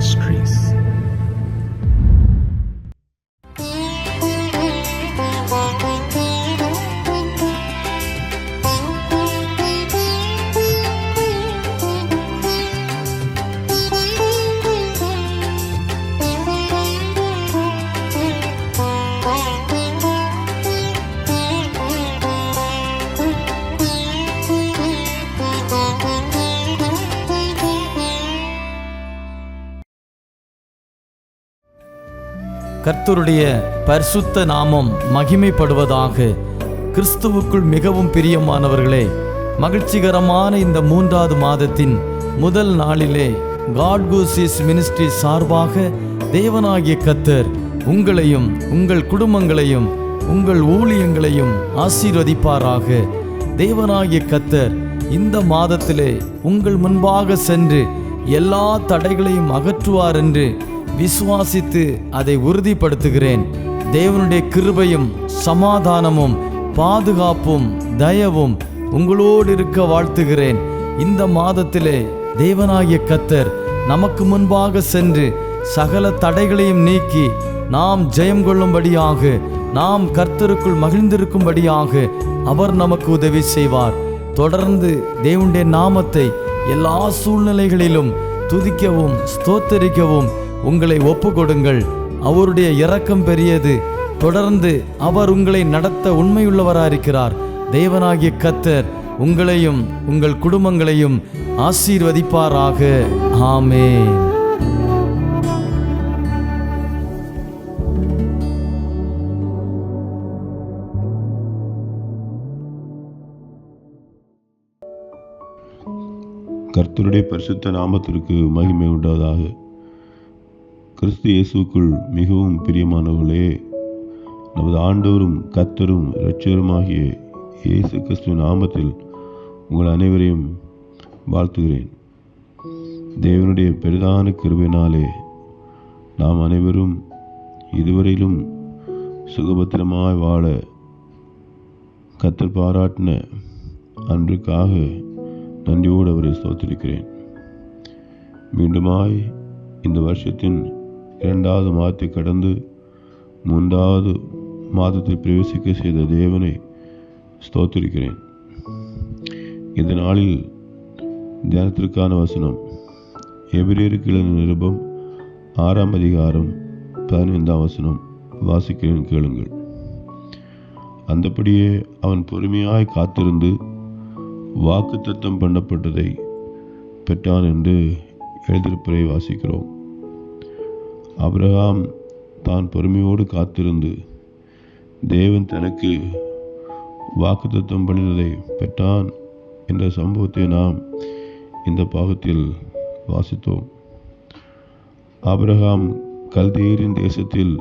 Ministries. கர்த்தருடைய பரிசுத்த நாமம் மகிமைப்படுவதாக. கிறிஸ்துவுக்குள் மிகவும் பிரியமானவர்களே, மகிழ்ச்சிகரமான இந்த 3வது மாதத்தின் முதல் நாளிலே காட் கூசிஸ் மினிஸ்ட்ரி சார்பாக தேவனாகிய கர்த்தர் உங்களையும் உங்கள் குடும்பங்களையும் உங்கள் ஊழியங்களையும் ஆசீர்வதிப்பாராக. தேவனாகிய கர்த்தர் இந்த மாதத்திலே உங்கள் முன்பாக சென்று எல்லா தடைகளையும் அகற்றுவார் என்று விசுவாசித்து அதை உறுதிப்படுத்துகிறேன். தேவனுடைய கிருபையும் சமாதானமும் பாதுகாப்பும் தயவும் உங்களோடு இருக்க வாழ்த்துகிறேன். இந்த மாதத்திலே தேவனாகிய கர்த்தர் நமக்கு முன்பாக சென்று சகல தடைகளையும் நீக்கி நாம் ஜெயம் கொள்ளும்படியாக, நாம் கர்த்தருக்குள் மகிழ்ந்திருக்கும்படியாக அவர் நமக்கு உதவி செய்வார். தொடர்ந்து தேவனுடைய நாமத்தை எல்லா சூழ்நிலைகளிலும் துதிக்கவும் ஸ்தோத்தரிக்கவும் உங்களை ஒப்பு கொடுங்கள். அவருடைய இரக்கம் பெரியது. தொடர்ந்து அவர் உங்களை நடத்த உண்மையுள்ளவராயிருக்கிறார். தேவனாகிய கர்த்தர் உங்களையும் உங்கள் குடும்பங்களையும் ஆசீர்வதிப்பாராக. ஆமென். கர்த்தருடைய பரிசுத்த நாமத்திற்கு மகிமை உண்டாவதாக. கிறிஸ்து இயேசுக்குள் மிகவும் பிரியமானவர்களே, நமது ஆண்டவரும் கர்த்தரும் இரட்சகருமாகிய இயேசு கிறிஸ்து நாமத்தில் உங்கள் அனைவரையும் வாழ்த்துகிறேன். தேவனுடைய பெரிதான கிருபையினாலே நாம் அனைவரும் இதுவரையிலும் சுகபத்திரமாய் வாழ கர்த்தர் பாராட்டின அன்றுக்காக நன்றியோடு அவரை ஸ்தோத்திரிக்கிறேன். மீண்டுமாய் இந்த வருஷத்தின் 2வது மாதத்தை கடந்து 3வது மாதத்தில் பிரவேசிக்க செய்த தேவனை ஸ்தோத்திரிக்கிறேன். இந்த நாளில் தியானத்திற்கான வசனம் எபிரேயருக்கு எழுதின நிருபம் 6ஆம் அதிகாரம் 15ஆம் வசனம். வாசிக்கிறேன், கேளுங்கள். அந்தபடியே அவன் பொறுமையாய் காத்திருந்து வாக்குத்தத்தம் பண்ணப்பட்டதை பெற்றான் என்று எழுதியிருப்பதை வாசிக்கிறோம். ஆபிரகாம் தான் பொறுமையோடு காத்திருந்து தேவன் தனக்கு வாக்குத்தத்தம் பண்ணினதை பெற்றான் என்ற சம்பவத்தை நாம் இந்த பாகத்தில் வாசித்தோம். ஆபிரகாம் கல்தேயரின் தேசத்தில்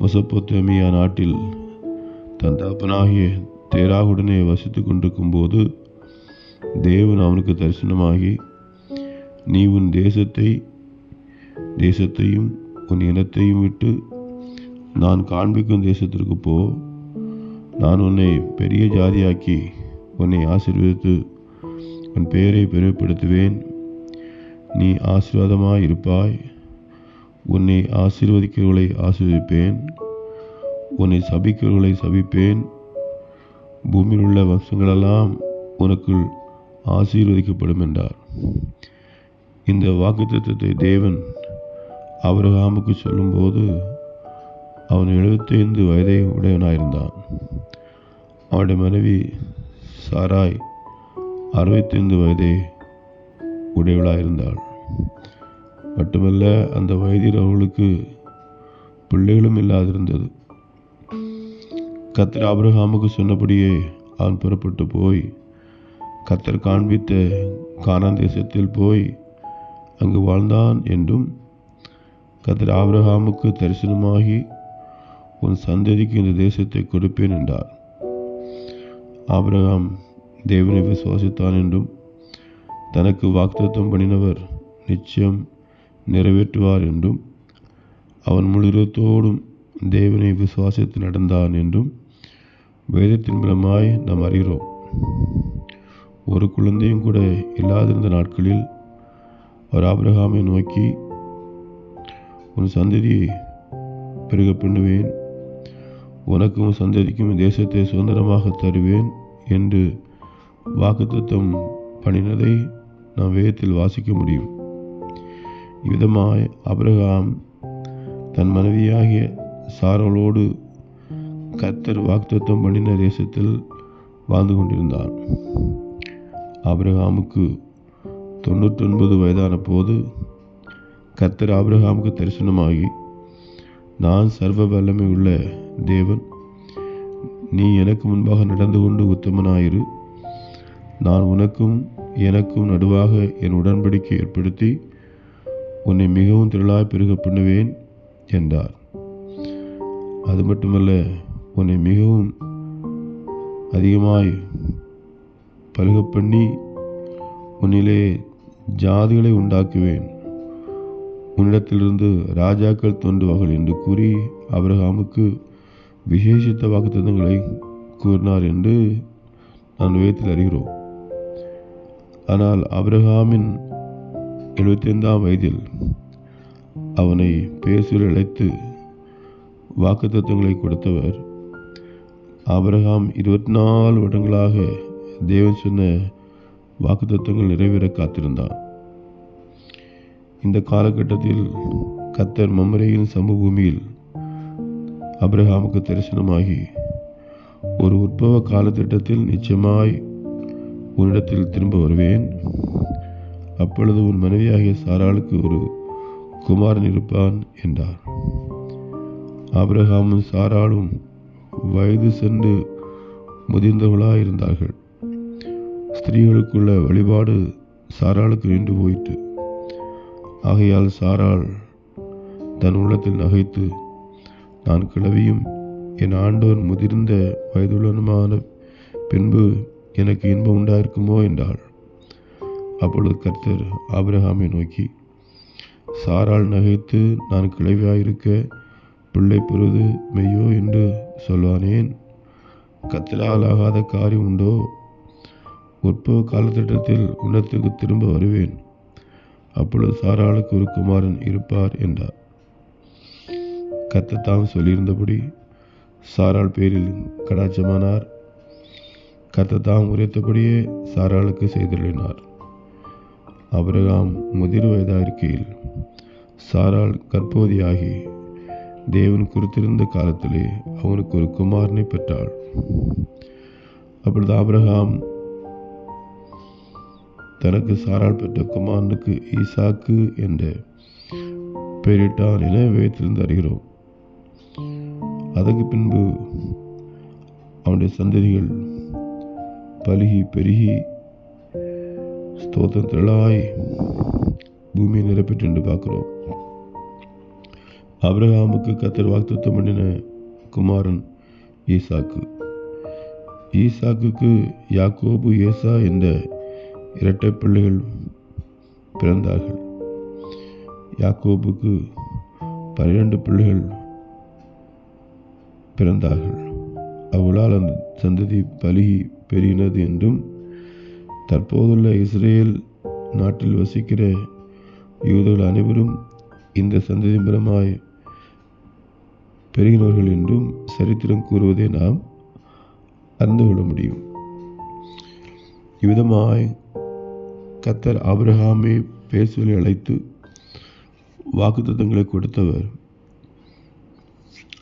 மெசொப்பொத்தேமியா நாட்டில் தன் தகப்பனாகிய தேராகுடனே வசித்து கொண்டிருக்கும் போது தேவன் அவனுக்கு தரிசனமாகி, நீ உன் தேசத்தையும் உன் இனத்தையும் விட்டு நான் காண்பிக்கும் தேசத்திற்கு போ. நான் உன்னை பெரிய ஜாதியாக்கி உன்னை ஆசீர்வதித்து உன் பெயரை பெருமைப்படுத்துவேன். நீ ஆசீர்வாதமாய் இருப்பாய். உன்னை ஆசீர்வதிக்கிறவர்களை ஆசீர்வதிப்பேன், உன்னை சபிக்கிறவர்களை சபிப்பேன். பூமியில் உள்ள வம்சங்களெல்லாம் உனக்குள் ஆசீர்வதிக்கப்படும் என்றார். இந்த வாக்குத்தத்தத்தை தேவன் ஆபிரகாமுக்கு சொல்லும்போது அவன் 75 வயதை உடையவனாயிருந்தான். அவனுடைய மனைவி சாராய் 65 வயதை உடையவளாயிருந்தாள். மட்டுமல்ல, அந்த வயதில் அவளுக்கு பிள்ளைகளும் இல்லாதிருந்தது. கர்த்தர் ஆபிரகாமுக்கு சொன்னபடியே அவன் புறப்பட்டு போய் கர்த்தர் காண்பித்த கானான் தேசத்தில் போய் அங்கு வாழ்ந்தான் என்றும், கர்த்தர் ஆபிரகாமுக்கு தரிசனமாகி உன் சந்ததிக்கு இந்த தேசத்தை கொடுப்பேன் என்றார். ஆபிரகாம் தேவனை விசுவாசித்தான் என்றும், தனக்கு வாக்குத்தத்தம் பண்ணினவர் நிச்சயம் நிறைவேற்றுவார் என்றும், அவன் முழு இதயத்தோடும் தேவனை விசுவாசித்து நடந்தான் என்றும் வேதத்தின் மூலமாய் நாம் அறிகிறோம். ஒரு குழந்தையும் கூட இல்லாதிருந்த நாட்களில் அவர் ஆபிரகாமை நோக்கி, உன் சந்ததியை பெருக பண்ணுவேன், உனக்கும் சந்ததிக்கும் தேசத்தை சுதந்திரமாக தருவேன் என்று வாக்குத்தத்தம் பண்ணினதை நாம் வேதத்தில் வாசிக்க முடியும். இவ்விதமாய் ஆபிரகாம் தன் மனைவியாகிய சாராளோடு கர்த்தர் வாக்குத்தத்தம் பண்ணின தேசத்தில் வாழ்ந்து கொண்டிருந்தான். ஆபிரகாமுக்கு 99 வயதான போது கர்த்தர் ஆபிரகாமுக்கு தரிசனமாகி, நான் சர்வ வல்லமை உள்ள தேவன், நீ எனக்கு முன்பாக நடந்து கொண்டு உத்தமனாயிரு, நான் உனக்கும் எனக்கும் நடுவாக என் உடன்படிக்கை ஏற்படுத்தி உன்னை மிகவும் திரளாய் பெருக பண்ணுவேன் என்றார். அது மட்டுமல்ல, உன்னை மிகவும் அதிகமாய் பலுக பண்ணி உன்னிலே ஜாதிகளை உண்டாக்குவேன், உன்னிடத்திலிருந்து ராஜாக்கள் தோன்றுவார்கள் என்று கூறி ஆபிரகாமுக்கு விசேஷித்த வாக்குத்தத்தங்களை கூறினார் என்று நான் வேதத்தில் அறிகிறோம். ஆனால் ஆபிரகாமின் 75ஆம் வயதில் அவனை பேசுவதில் அழைத்து வாக்குத்தத்தங்களை கொடுத்தவர் ஆபிரகாம் 24 வருடங்களாக தேவன் சொன்ன வாக்குத்தத்தங்கள் நிறைவேற காத்திருந்தான். இந்த காலகட்டத்தில் கர்த்தர் மம்ரேயின் சமபூமியில் ஆபிரகாமுக்கு தரிசனமாகி, ஒரு உற்பவ காலத்திட்டத்தில் நிச்சயமாய் உன்னிடத்தில் திரும்ப வருவேன், அப்பொழுது உன் மனைவியாகிய சாராளுக்கு ஒரு குமாரன் இருப்பான் என்றார். ஆபிரகாமும் சாராளும் வயது சென்று முதிர்ந்தவர்களாயிருந்தார்கள். ஸ்திரீகளுக்குள்ள வழிபாடு சாராளுக்கு நின்று போயிற்று. ஆகையால் சாராள் தன் உள்ளத்தில் நகைத்து, நான் கிழவியும் என் ஆண்டவன் முதிர்ந்த வயதுள்ளனுமான பின்பு எனக்கு இன்பம் உண்டாயிருக்குமோ என்றாள். அப்பொழுது கர்த்தர் ஆபிரகாமை நோக்கி, சாராள் நகைத்து நான் கிழவியாயிருக்க பிள்ளை பெறுவது மெய்யோ என்று சொல்வானேன்? கர்த்தரால் ஆகாத காரியம் உண்டோ? உற்பவ காலத்திட்டத்தில் உன்னத்துக்கு திரும்ப வருவேன், அப்பொழுது சாராளுக்கு ஒரு குமாரன் இருப்பார் என்றார். கர்த்தர் தாம் சொல்லியிருந்தபடி சாராள் பேரில் கடாட்சமானார். கர்த்தர் தாம் உரைத்தபடியே சாராளுக்கு செய்தருளினார். ஆபிரகாம் முதிர் வயதாயிருக்கையில் சாராள் கர்ப்பவதியாகி தேவன் குறித்திருந்த காலத்திலே அவனுக்கு ஒரு குமாரனை பெற்றாள். அப்பொழுது ஆபிரகாம் தனக்கு சாராள் பெற்ற குமாரனுக்கு ஈசாக்கு என்ற பெயரிட்டான் என வேதத்திலிருந்து அறிகிறோம். அதற்கு பின்பு அவனுடைய சந்ததிகள் பலுகி பெருகி ஸ்தோத்திரம் திரளாய் பூமியை நிரப்பிட்டு என்று பார்க்கிறோம். ஆபிரகாமுக்கு கர்த்தர் வாக்குத்தத்தம் பண்ணின குமாரன் ஈசாக்கு. ஈசாக்குக்கு யாக்கோபு ஏசா என்ற இரட்டை பிள்ளைகள் பிறந்தார்கள். யாக்கோபுக்கு 12 பிள்ளைகள் பிறந்தார்கள். அவளால் அந்த சந்ததி பலுகி பெருகினது என்றும், தற்போதுள்ள இஸ்ரேல் நாட்டில் வசிக்கிற யூதர்கள் அனைவரும் இந்த சந்ததி மூலமாய் பெருகினவர்கள் என்றும் சரித்திரம் கூறுவதை நாம் அறிந்து கொள்ள முடியும். இவ்விதமாய் கர்த்தர் ஆபிரகாமை பேசுவதை அழைத்து வாக்குத்தத்தங்களை கொடுத்தவர்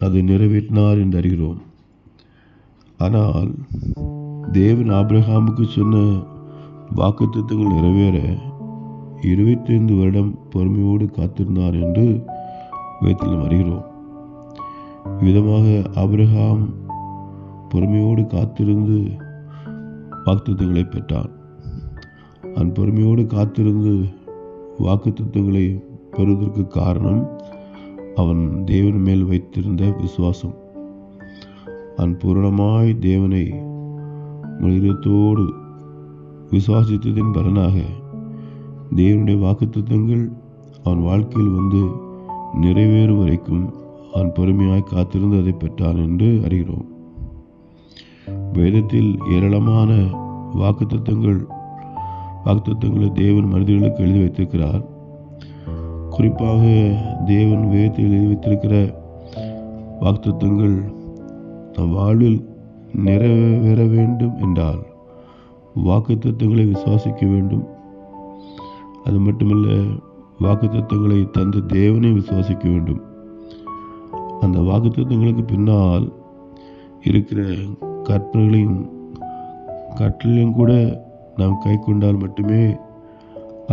அதை நிறைவேற்றினார் என்று அறிகிறோம். ஆனால் தேவன் ஆபிரகாமுக்கு சொன்ன வாக்குத்தத்தங்கள் நிறைவேற 25 வருடம் பொறுமையோடு காத்திருந்தார் என்று வேதத்தில் அறிகிறோம். விதமாக ஆபிரகாம் பொறுமையோடு காத்திருந்து வாக்குத்தத்தங்களை பெற்றான். அவன் பொறுமையோடு காத்திருந்து வாக்குத்தத்தங்களை பெறுவதற்கு காரணம் அவன் தேவன் மேல் வைத்திருந்த விசுவாசம். அவன் பூரணமாய் தேவனை முழுதத்தோடு விசுவாசித்ததின் பலனாக தேவனுடைய வாக்குத்தத்தங்கள் அவன் வாழ்க்கையில் வந்து நிறைவேறும் வரைக்கும் அவன் பொறுமையாய் காத்திருந்து அதை பெற்றான் என்று அறிகிறோம். வேதத்தில் ஏராளமான வாக்குத்தத்தங்களை தேவன் மனிதர்களுக்கு எழுதி வைத்திருக்கிறார். குறிப்பாக தேவன் வேதத்தில் எழுதி வைத்திருக்கிற வாக்குத்தத்தங்கள் நம் வாழ்வில் நிறைவேற வேண்டும் என்றால் வாக்குத்தத்தங்களை விசுவாசிக்க வேண்டும். அது மட்டுமல்ல, வாக்குத்தத்தங்களை தந்த தேவனை விசுவாசிக்க வேண்டும். அந்த வாக்குத்தத்தங்களுக்கு பின்னால் இருக்கிற கற்பனைகளையும் கட்டளையும் கூட நாம் கை கொண்டால் மட்டுமே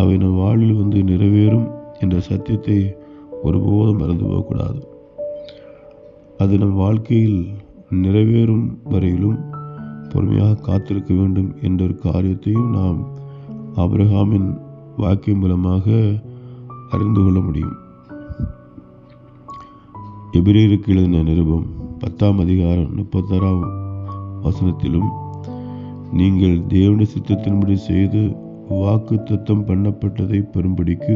அவை நம் வாழ்வில் நிறைவேறும் என்ற சத்தியத்தை ஒருபோதும் மறந்து போகக்கூடாது. அது நம் வாழ்க்கையில் நிறைவேறும் வரையிலும் பொறுமையாக காத்திருக்க வேண்டும் என்ற ஒரு காரியத்தையும் நாம் ஆபிரகாமின் வாக்கியம் மூலமாக அறிந்து கொள்ள முடியும். எபிரேயருக்கு எழுதின நிருபம் 10ஆம் அதிகாரம் 36ஆம் வசனத்திலும், நீங்கள் தேவனுடைய சித்தத்தின்படி செய்து வாக்குத்தத்தம் பண்ணப்பட்டதை பெறும்படிக்கு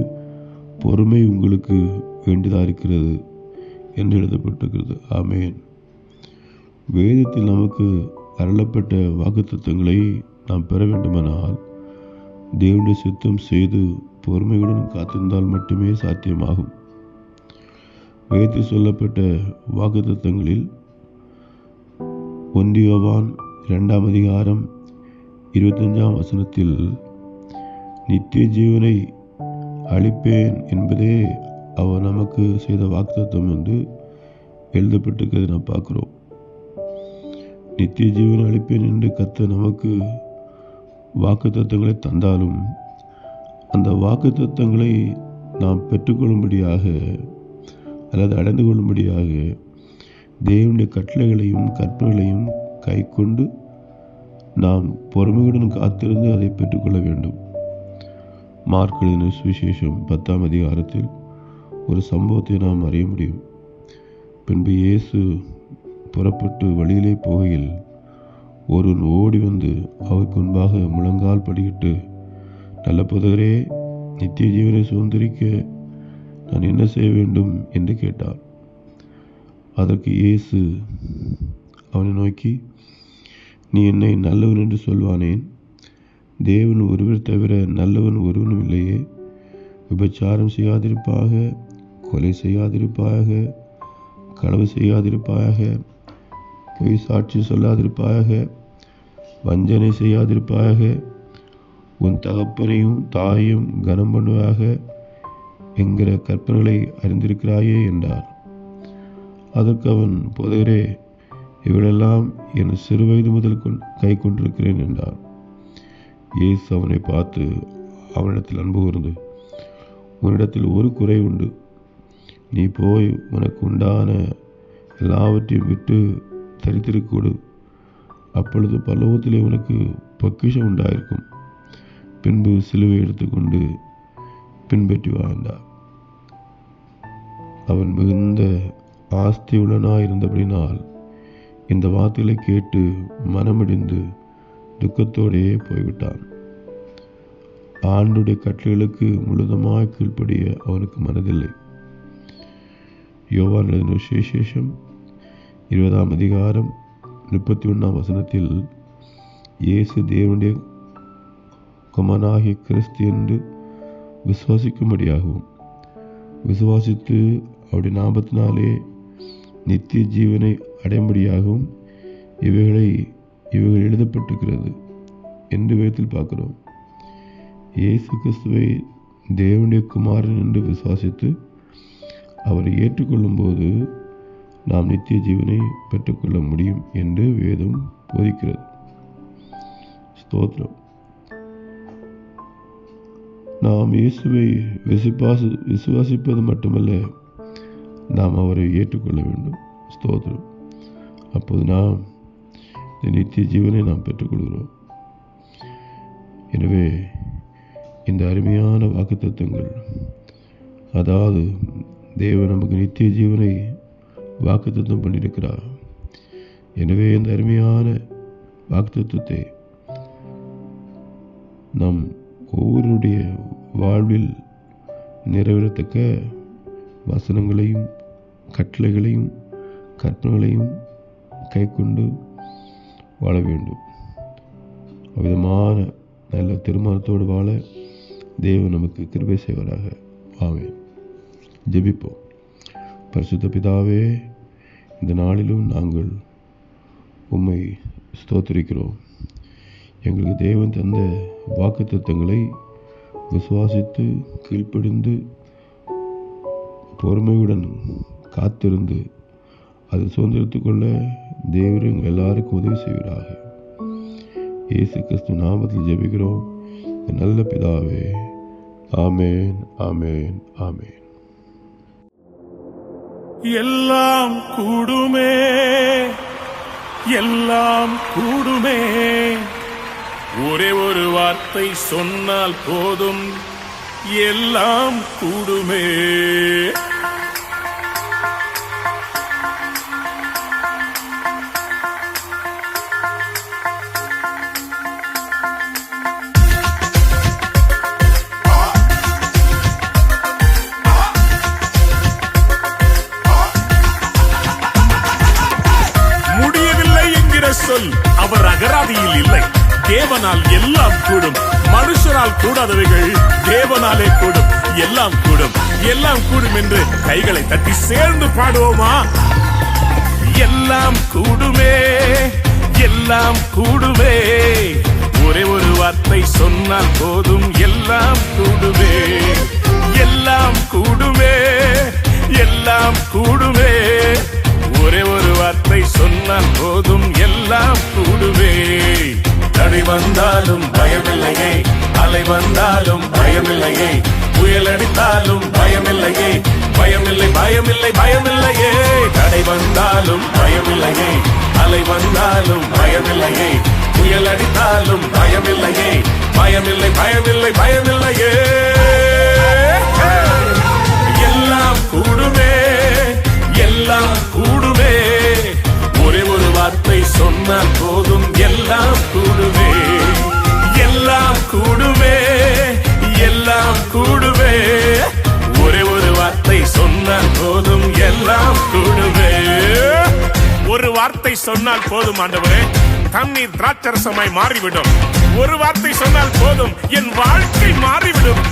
பொறுமை உங்களுக்கு வேண்டியதாக இருக்கிறது என்று எழுதப்பட்டிருக்கிறது. ஆமேன். வேதத்தில் நமக்கு அருளப்பட்ட வாக்குத்தத்தங்களை நாம் பெற வேண்டுமானால் தேவனுடைய சித்தம் செய்து பொறுமையுடன் காத்திருந்தால் மட்டுமே சாத்தியமாகும். வேதத்தில் சொல்லப்பட்ட வாக்குத்தத்தங்களில் 1 யோவான் 2ஆம் அதிகாரம் 25ஆம் வசனத்தில் நித்திய ஜீவனை அளிப்பேன் என்பதே அவர் நமக்கு செய்த வாக்குத்தத்தம் என்று எழுதப்பட்டிருக்கிறது நாம் பார்க்கிறோம். நித்திய ஜீவனை அளிப்பேன் என்று கர்த்தர் நமக்கு வாக்குத்தத்தங்களை தந்தாலும் அந்த வாக்குத்தத்தங்களை நாம் பெற்றுக்கொள்ளும்படியாக அல்லது அடைந்து கொள்ளும்படியாக தேவனுடைய கட்டளைகளையும் கற்பனைகளையும் கை கொண்டு நாம் பொறுமையுடன் காத்திருந்து அதை பெற்றுக்கொள்ள வேண்டும். மார்க் எழுதின சுவிசேஷம் 10ஆம் அதிகாரத்தில் ஒரு சம்பவத்தை நாம் அறிய முடியும். பின்பு இயேசு புறப்பட்டு வழியிலே போகையில் ஒருவன் ஓடி வந்து அவருக்கு முன்பாக முழங்கால் படியிட்டு, நல்ல போதகரே, நித்திய ஜீவனை சுதந்திரிக்க நான் என்ன செய்ய வேண்டும் என்று கேட்டார். அதற்கு இயேசு அவனை நோக்கி, நீ என்னை நல்லவன் என்று சொல்வானேன்? தேவன் ஒருவர் தவிர நல்லவன் ஒருவனும் இல்லையே. விபச்சாரம் செய்யாதிருப்பாயாக, கொலை செய்யாதிருப்பாயாக, களவு செய்யாதிருப்பாயாக, பொய் சாட்சி சொல்லாதிருப்பாயாக, வஞ்சனை செய்யாதிருப்பாயாக, உன் தகப்பனையும் தாயையும் கனம் பண்ணுவாக என்கிற கற்பனைகளை அறிந்திருக்கிறாயே என்றார். அதற்கு அவன், போதகரே, இவளெல்லாம் என் சிறுவயது முதல் கை கொண்டிருக்கிறேன் என்றார். இயேசு அவனை பார்த்து அவனிடத்தில் அன்பு கூர்ந்து, உன்னிடத்தில் ஒரு குறை உண்டு. நீ போய் உனக்கு உண்டான எல்லாவற்றையும் விட்டு தரித்திருக்க கொடு. அப்பொழுது பரலோகத்திலே உனக்கு பொக்கிஷம் உண்டாயிருக்கும். பின்பு சிலுவை எடுத்துக்கொண்டு பின்பற்றி வா என்றார். அவன் மிகுந்த ஆஸ்தியுள்ளனாயிருந்தபடினால் இந்த வார்த்தைகளை கேட்டு மனமிடிந்து துக்கத்தோடையே போய்விட்டான். ஆண்டுடைய கட்டளைகளுக்கு முழுதமாய் கீழ்ப்படிய அவனுக்கு மனதில்லை. யோவான் எழுதின சுவிசேஷம் 20ஆம் அதிகாரம் 31ஆம் வசனத்தில் இயேசு தேவனுடைய குமாரனாகிய கிறிஸ்து என்று விசுவாசிக்கும்படியாகவும் விசுவாசித்து அவருடைய நாமத்தினாலே நித்திய ஜீவனை அடையும்படியாகவும் இவைகள் எழுதப்பட்டிருக்கிறது என்று வேதத்தில் பார்க்கிறோம். இயேசு கிறிஸ்துவை தேவனுடைய குமாரன் என்று விசுவாசித்து அவரை ஏற்றுக்கொள்ளும் போது நாம் நித்திய ஜீவனை பெற்றுக்கொள்ள முடியும் என்று வேதம் போதிக்கிறது. ஸ்தோத்திரம். நாம் இயேசுவை விசுவாசிப்பது மட்டுமல்ல, நாம் அவரை ஏற்றுக்கொள்ள வேண்டும். ஸ்தோத்திரம். அப்போது நாம் இந்த நித்திய ஜீவனை நாம் பெற்றுக்கொள்கிறோம். எனவே இந்த அருமையான வாக்குத்தத்தங்கள், அதாவது தேவன் நமக்கு நித்திய ஜீவனை வாக்குத்தத்தம் பண்ணியிருக்கிறார். எனவே இந்த அருமையான வாக்குத்தத்தத்தை நம் ஒவ்வொருடைய வாழ்வில் நிறைவேறத்தக்க வசனங்களையும் கட்டளைகளையும் கற்பனைகளையும் கை கொண்டு வாழ வேண்டும். அவ்விதமான நல்ல திருமணத்தோடு வாழ தேவன் நமக்கு கிருபை செய்வாராக. ஆமென். ஜெபிப்போம். பரிசுத்த பிதாவே, இந்த நாளிலும் நாங்கள் உம்மை ஸ்தோத்திரிக்கிறோம். எங்களுக்கு தேவன் தந்த வாக்குத்தத்தங்களை விசுவாசித்து கீழ்ப்படிந்து பொறுமையுடன் காத்திருந்து அதை சுதந்திரத்துக்கொள்ள தேவன் எங்கள் எல்லாருக்கும் உதவி செய்வீராக. இயேசு கிறிஸ்து நாமத்தில் ஜெபிக்கிறோம் நல்ல பிதாவே. ஆமேன், ஆமேன், ஆமேன். எல்லாம் கூடுமே, எல்லாம் கூடுமே, ஒரே ஒரு வார்த்தை சொன்னால் போதும், எல்லாம் கூடுமே. சொல் அவர் அகராதியில் இல்லை. தேவனால் எல்லாம் கூடும். மனுஷரால் கூடாதவைகள் தேவனாலே கூடும். எல்லாம் கூடும், எல்லாம் கூடும் என்று கைகளை தட்டி சேர்ந்து பாடுவோமா? எல்லாம் கூடுமே, எல்லாம் கூடுமே, ஒரே ஒரு வார்த்தை சொன்னால் போதும், எல்லாம் கூடுமே. எல்லாம் கூடுமே, எல்லாம் கூடுமே, ஒரே ஒரு வார்த்தை சொன்னால் போதும், எல்லாம் கூடுமே. தடை வந்தாலும் பயமில்லையே, அலை வந்தாலும் பயமில்லையே, புயல் அடித்தாலும் பயமில்லையே, பயமில்லை, பயமில்லை, பயமில்லையே. தடை வந்தாலும் பயமில்லையே, அலை வந்தாலும் பயமில்லையே, புயல் அடித்தாலும் பயமில்லையே, பயமில்லை, பயமில்லை, பயமில்லையே. எல்லாம் கூடுமே, எல்லாம் கூடுமே, ஒரே ஒரு வார்த்தை சொன்னால் போதும், எல்லாம் கூடுமே. எல்லாம் கூடுமே, எல்லாம் கூடுமே, ஒரே ஒரு வார்த்தை சொன்னால் போதும், எல்லாம் கூடுமே. ஒரு வார்த்தை சொன்னால் போதும் ஆண்டவரே, தண்ணீர் திராட்சரசமாய் மாறிவிடும். ஒரு வார்த்தை சொன்னால் போதும், என் வாழ்க்கை மாறிவிடும்.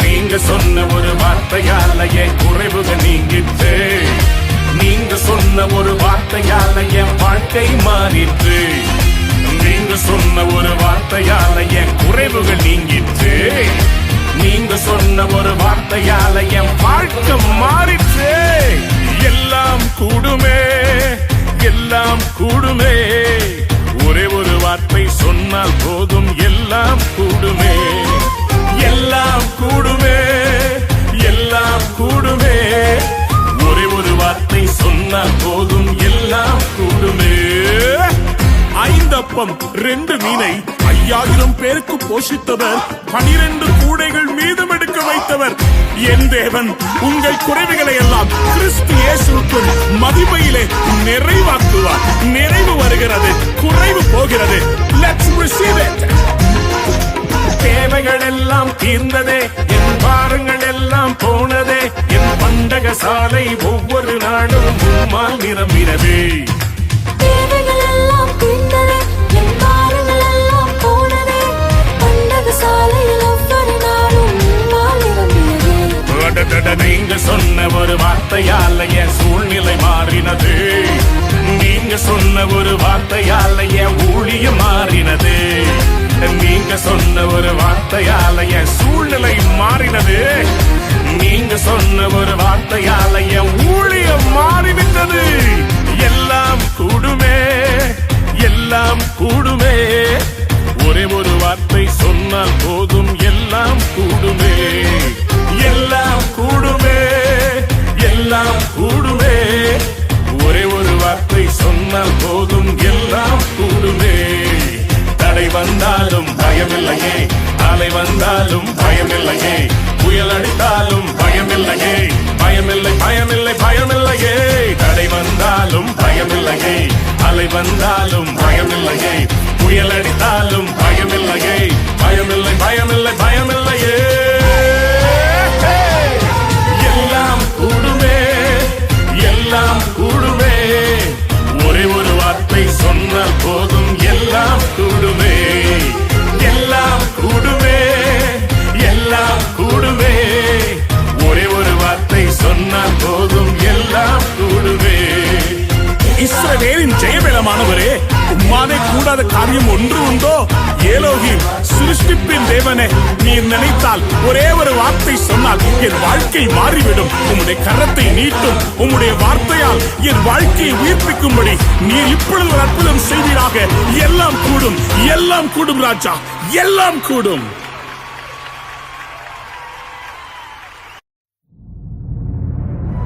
நீங்க சொன்ன ஒரு வார்த்தையால என் குறைவுகள் நீங்கிட்டு, நீங்க சொன்ன ஒரு வார்த்தையால என் வாழ்க்கை மாறிட்டு, நீங்க சொன்ன ஒரு வார்த்தையால என் குறைவுகள் நீங்கிட்டு, நீங்க சொன்ன ஒரு வார்த்தையால என் வாழ்க்கை மாறிட்டு. எல்லாம் கூடுமே, எல்லாம் கூடுமே, ஒரே ஒரு வார்த்தை சொன்னால் போதும், எல்லாம் கூடுமே. எல்லாம் கூடுமே, எல்லாம் கூடுமே, ஒரே ஒரு வார்த்தை சொன்னால் போதும், எல்லாம் கூடுமே. 5 அப்பம் 2 மீனை 5000 பேருக்கு போஷித்தவர், 12 கூடைகள் மீதம் எடுக்க வைத்தவர் என் தேவன் உங்கள் குறைவுகளை எல்லாம் கிறிஸ்து இயேசுவுக்குள் மகிமையிலே நிறைவாக்குவார். நிறைவு வருகிறது, குறைவு போகிறது. Let's receive it. தேவைகள் எல்லாம் தீர்ந்ததே, என் பாரங்கள் எல்லாம் போனதே, என் பண்டக சாலை ஒவ்வொரு நாளும் உம்மால் நிரம்பினதே. தேவைகள் எல்லாம் தீர்ந்ததே, என் பாரங்கள் எல்லாம் போனதே, பண்டக சாலையில் ஒவ்வொரு நாளும் உம்மால் நிரம்பினதே. நீங்க சொன்ன ஒரு வார்த்தையால என் சூழ்நிலை மாறினது. நீங்க சொன்ன ஒரு வார்த்தையால என் ஊழியம் மாறினது. நீங்க சொன்ன ஒரு வார்த்தையால என் சூழ்நிலை மாறினது. நீங்க சொன்ன ஒரு வார்த்தையால என் ஊழியம் மாறிவிட்டது. எல்லாம் கூடுமே, எல்லாம் கூடுமே, ஒரே ஒரு வார்த்தை சொன்னால் போதும், எல்லாம் கூடுமே. எல்லாம் கூடுமே, எல்லாம் கூடுமே, ஒரே ஒரு வார்த்தை சொன்னால் போதும், எல்லாம் கூடுமே. தடை வந்தாலும் பயமில்லையே, அலை வந்தாலும் பயமில்லையே, புயல் அடித்தாலும் பயமில்லையே, பயமில்லை பயமில்லை பயமில்லையே. தடை வந்தாலும் பயமில்லையே, அலை வந்தாலும் பயமில்லையே, புயல் அடித்தாலும் பயமில்லையே, பயமில்லை பயமில்லை பயமில்லையே. எல்லாம் கூடுமே, எல்லாம் கூடுமே. ஒரே ஒரு வார்த்தை சொன்னால் போதும், எல்லாம் கூடுமே, எல்லாம் கூடுமே, எல்லாம் கூடுமே. ஒரே ஒரு வார்த்தை சொன்னால் போதும், எல்லாம் கூடுமே. இஸ்ரவேலின் ஜெயபலமானவரே, உம்மாலே கூடாத காரியம் ஒன்று உண்டோ? ஏலோகி சிருஷ்டிப்பின் தேவனே, நீர் நினைத்தால் ஒரே ஒரு வார்த்தை சொன்னால் என் வாழ்க்கை மாறிவிடும். உம்முடைய கரத்தை நீட்டும், உம்முடைய வார்த்தையால் என் வாழ்க்கையை உயிர்ப்பிக்கும்படி நீர் இப்பொழுது ஒரு அற்புதம் செய்வீராக. எல்லாம் கூடும், எல்லாம் கூடும் ராஜா, எல்லாம் கூடும்.